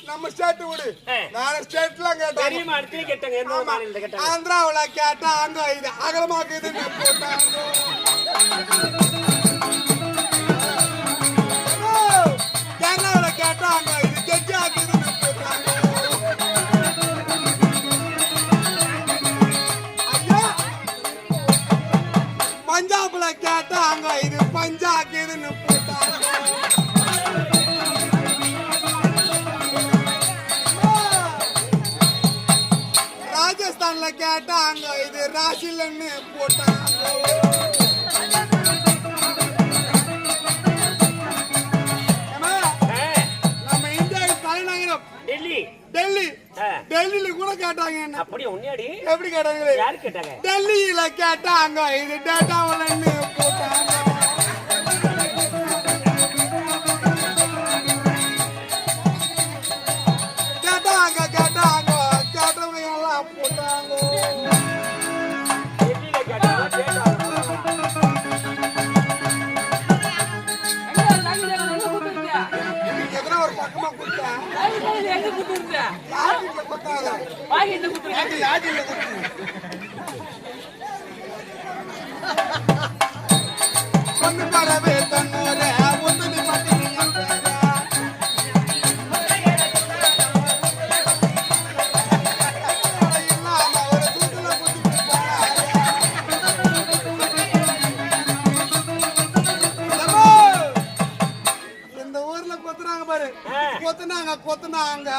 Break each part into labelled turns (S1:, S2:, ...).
S1: நம்ம ஸ்டேட் விடு. நான் ஸ்டேட்லாம் கேட்டேன்.
S2: தெரியுமா அடுத்து கேட்டாங்க என்ன மாநிலத்தை கேட்டாங்க.
S1: ஆந்திராவுல கேட்டா அங்க இது அகலமாக்குதுன்னு போட்டாங்க. கேரளாவுல கேட்டா அங்க இது கெட்டி ஆக்குதுன்னு போட்டாங்க. ஐயா பஞ்சாப்ல கேட்டா அங்க இது பஞ்சாக்குதுன்னு போட்டாங்க. ராஜஸ்தான்ல கேட்டா அங்க இது ராசிலன்னு போட்டாங்க. நம்ம இந்தியாவுக்கு தலைநகரம்
S2: டெல்லி.
S1: டெல்லி. டெல்லியில கூட கேட்டாங்க என்ன.
S2: அப்படியே உன்னையாடி
S1: எப்படி கேட்டாங்க?
S2: யாரு கேட்டாங்க?
S1: டெல்லியில கேட்டா அங்க இது டேட்டாவலன்னு போட்டாங்க. கேட்டாங்க கேட்டாங்க கேட்டவங்க எல்லாம் போட்டாங்க.
S2: டெல்லியில கேட்டாங்க.
S1: எதனா ஒரு பக்கமா கொடுத்தா பொண்ணு பறவை தொண்ணூறு ஒத்துணி பட்டினி கொத்துனாங்க கொத்துனாங்க.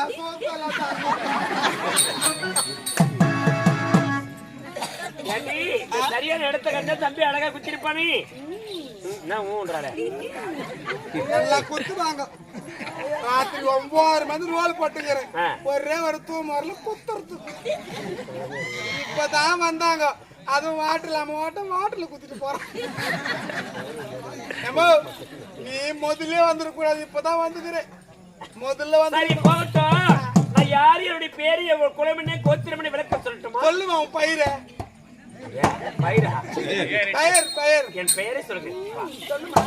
S2: சரியான இடத்த கண்ட தம்பி அழகா குத்திருப்பானே.
S1: எல்லாம் குத்துவாங்க. ராத்திரி 9 மணி ரோல் போட்டுக்கிறேன். ஒரே ஒரு தூம் வரல குத்துறது. இப்பதான் வந்தாங்க. அதுவும் வாட்டர்ல குத்திட்டு போறான். நீ முதல்ல வந்துடக்கூடாது. இப்பதான் வந்துக்கிறேன். முதல்ல வந்து
S2: நான் யாரு என்னுடைய பேரு குலமணி கோத்திரமணி விளக்க சொல்லட்டுமா?
S1: சொல்லுவான் உன் பயிரை.
S2: பயிரா?
S1: பயிர்
S2: என் பெயரை சொல்லுங்க.
S1: சொல்லுமா.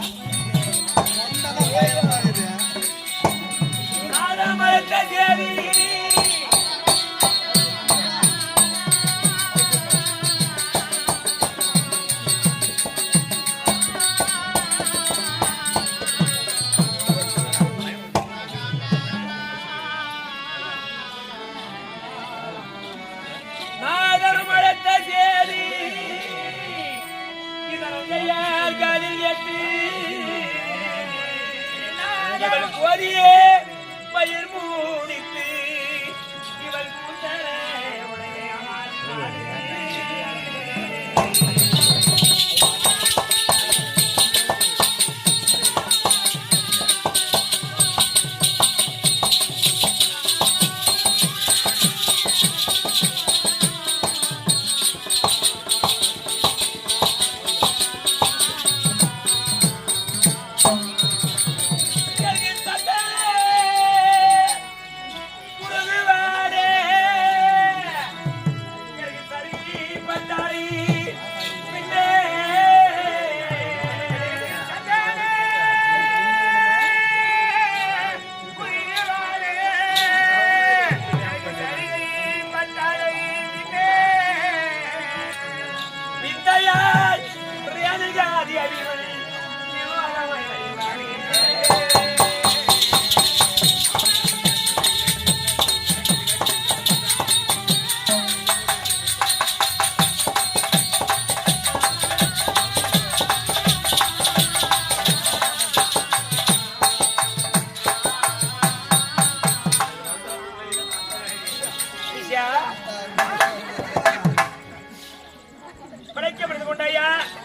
S2: பயிர் மூடித்து இவள்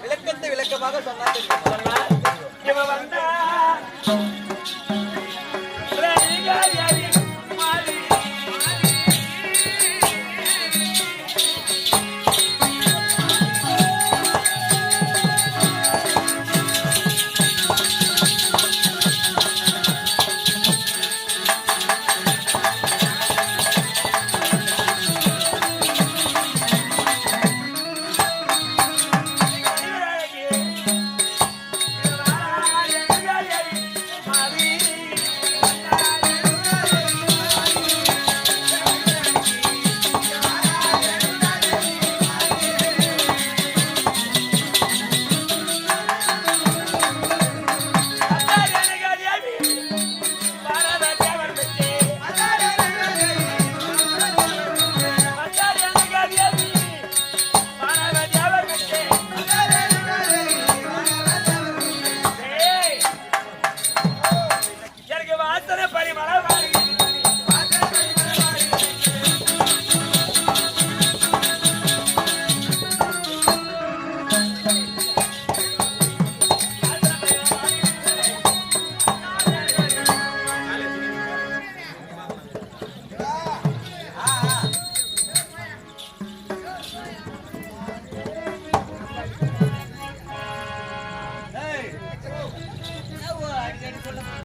S1: விளக்கத்தை விளக்கமாக சொன்னா